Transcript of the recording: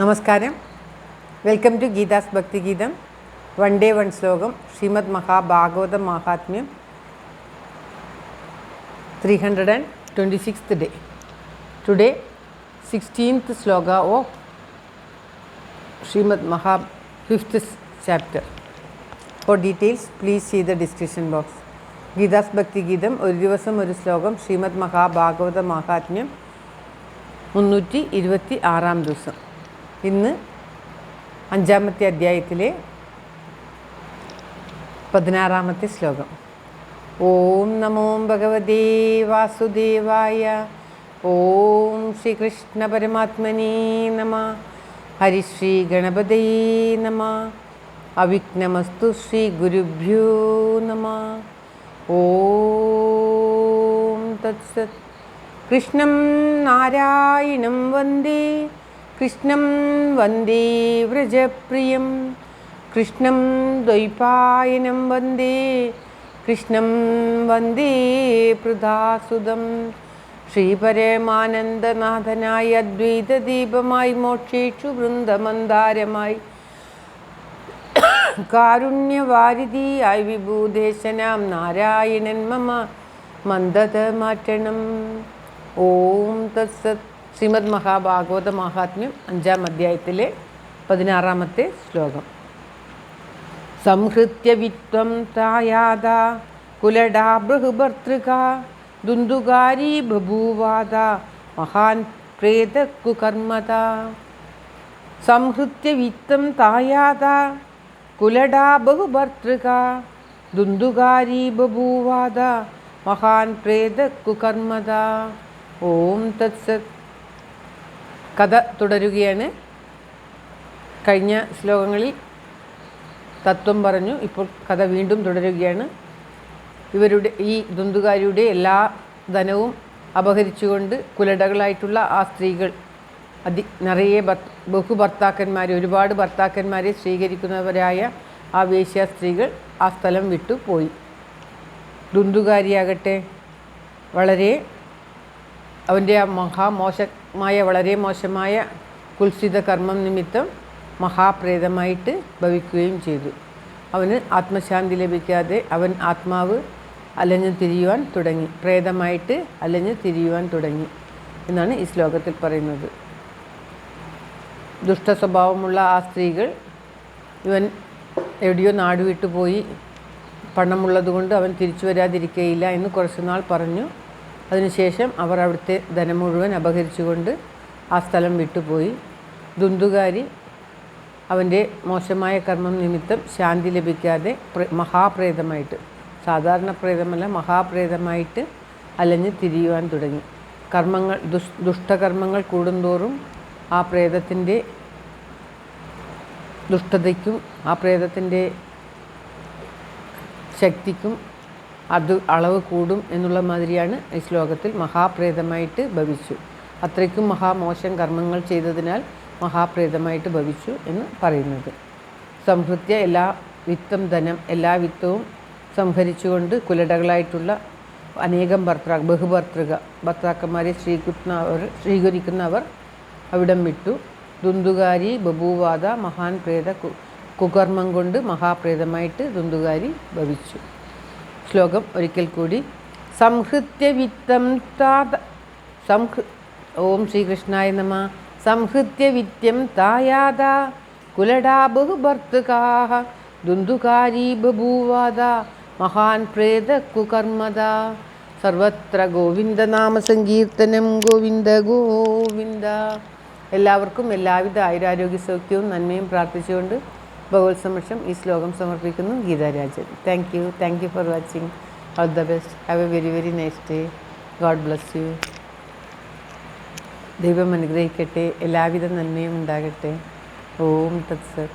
നമസ്കാരം. Welcome to Geetha's ഭക്തിഗീതം. One day one ശ്ലോകം. ശ്രീമദ് മഹാഭാഗവതം മഹാത്മ്യം 326th day. Today 16th sloka of Srimad Maha 5th chapter. For details please see the description box. Geetha's Bhakthigeetham ഒരു ദിവസം ഒരു ശ്ലോകം. ശ്രീമദ് മഹാഭാഗവത മഹാത്മ്യം 326 ദിവസം. ഇന്ന് 5ാമത്തെ അധ്യായത്തിലെ 16ാമത്തെ ശ്ലോകം. ഓം നമോ ഭഗവതേ വാസുദേവായ. ഓം ശ്രീകൃഷ്ണ പരമാത്മനേ നമഃ. ഹരിശ്രീ ഗണപതേ നമഃ. അവിഘ്നമസ്തു ശ്രീ ഗുരുഭ്യോ നമഃ. ഓം തത്സത്. കൃഷ്ണം നാരായണം വന്ദേ. കൃഷ്ണം വന്ദേ വ്രജപ്രിയം. കൃഷ്ണം ദ്വൈപായനം വന്ദേ. കൃഷ്ണം വന്ദേ പൃഥാസുതം. ശ്രീപരമാനന്ദനാഥനായി അദ്വൈതദീപമായി മോക്ഷേഷു വൃന്ദമന്ദാരമായി കാരുണ്യവാരിധിയായി വിഭൂദേശനാം നാരായണൻ മമ മന്ദത മാറ്റണം. ഓം തത്സത്. ശ്രീമദ് മഹാഭാഗവത മഹാത്മ്യം 5ാം അധ്യായത്തിലെ 16ാമത്തെ ശ്ലോകം. സംഹൃത്യ വിത്വം തായാത കുലടാ ബൃഹഭർതൃക ദുന്ദുകാരി ബഭൂവാദ മഹാൻ പ്രേത കുകർമ്മത. സംഹൃത്യ വിത്തം തായാത കുലടാ ബഹുഭർതൃക ദുന്ദുകാരി ബഭൂവാദ മഹാൻ പ്രേത കുകർമ്മത. ഓം തത്സത്. കഥ തുടരുകയാണ്. കഴിഞ്ഞ ശ്ലോകങ്ങളിൽ തത്വം പറഞ്ഞു. ഇപ്പോൾ കഥ വീണ്ടും തുടരുകയാണ്. ഇവരുടെ ഈ ദുന്ദുകാരിയുടെ എല്ലാ ധനവും അപഹരിച്ചുകൊണ്ട് കുലടകളായിട്ടുള്ള ആ സ്ത്രീകൾ നിറയെ ബഹുഭർത്താക്കന്മാരെ, ഒരുപാട് ഭർത്താക്കന്മാരെ സ്വീകരിക്കുന്നവരായ ആ വേശ്യ സ്ത്രീകൾ ആ സ്ഥലം വിട്ടു പോയി. ദുന്ദുകാരിയാകട്ടെ അവൻ്റെ ആ വളരെ മോശമായ കുൽസിത കർമ്മം നിമിത്തം മഹാപ്രേതമായിട്ട് ഭവിക്കുകയും ചെയ്തു. അവന് ആത്മശാന്തി ലഭിക്കാതെ അവൻ ആത്മാവ് അലഞ്ഞു തിരിയുവാൻ തുടങ്ങി, പ്രേതമായിട്ട് അലഞ്ഞു തിരിയുവാൻ തുടങ്ങി എന്നാണ് ഈ ശ്ലോകത്തിൽ പറയുന്നത്. ദുഷ്ടസ്വഭാവമുള്ള ആ സ്ത്രീകൾ ഇവൻ എവിടെയോ നാടുവിട്ടു പോയി, പണമുള്ളതുകൊണ്ട് അവൻ തിരിച്ചു വരാതിരിക്കുകയില്ല എന്ന് കുറച്ചുനാൾ പറഞ്ഞു. അതിനുശേഷം അവർ അവിടുത്തെ ധനം മുഴുവൻ അപഹരിച്ചുകൊണ്ട് ആ സ്ഥലം വിട്ടുപോയി. ദുന്ദുകാരി അവൻ്റെ മോശമായ കർമ്മം നിമിത്തം ശാന്തി ലഭിക്കാതെ മഹാപ്രേതമായിട്ട്, സാധാരണ പ്രേതമല്ല, മഹാപ്രേതമായിട്ട് അലഞ്ഞ് തിരിയുവാൻ തുടങ്ങി. ദുഷ്ടകർമ്മങ്ങൾ കൂടുന്തോറും ആ പ്രേതത്തിൻ്റെ ദുഷ്ടതയ്ക്കും ആ പ്രേതത്തിൻ്റെ ശക്തിക്കും അളവ് കൂടും എന്നുള്ള മാതിരിയാണ് ഈ ശ്ലോകത്തിൽ മഹാപ്രേതമായിട്ട് ഭവിച്ചു. അത്രയ്ക്കും മഹാമോശം കർമ്മങ്ങൾ ചെയ്തതിനാൽ മഹാപ്രേതമായിട്ട് ഭവിച്ചു എന്ന് പറയുന്നത്. സംഹൃത്യ എല്ലാ വിത്തവും സംഹരിച്ചുകൊണ്ട് കുലടകളായിട്ടുള്ള അനേകം ഭർത്താക്കന്മാരെ സ്വീകരിക്കുന്നവർ അവിടം വിട്ടു. ദുന്ദുകാരി ബഭൂവാദ മഹാൻ പ്രേത കുകർമ്മം കൊണ്ട് മഹാപ്രേതമായിട്ട് ദുന്ദുകാരി ഭവിച്ചു. ശ്ലോകം ഒരിക്കൽ കൂടി. സംഹൃത്യ വിത്തം ഓം ശ്രീകൃഷ്ണായ നമഃ. സംഹൃത്യ വിത്യം തായാത കുലടാ ബഹുഭർതൃകാഃ ദുന്ദുകാരി ബഭൂവാദ മഹാൻ പ്രേത കുകർമ്മദ. സർവത്ര ഗോവിന്ദനാമ സങ്കീർത്തനം. ഗോവിന്ദ ഗോവിന്ദ. എല്ലാവർക്കും എല്ലാവിധ ആയുരാരോഗ്യ സൗഖ്യവും നന്മയും പ്രാർത്ഥിച്ചുകൊണ്ട് ഭഗവത് സമക്ഷം ഈ ശ്ലോകം സമർപ്പിക്കുന്നു. Geetha Rajan. Thank you for watching. All the best. Have A very very nice day. God bless you. ദൈവം അനുഗ്രഹിക്കട്ടെ. എല്ലാവിധ നന്മയും ഉണ്ടാകട്ടെ. ഓം തത്സത്.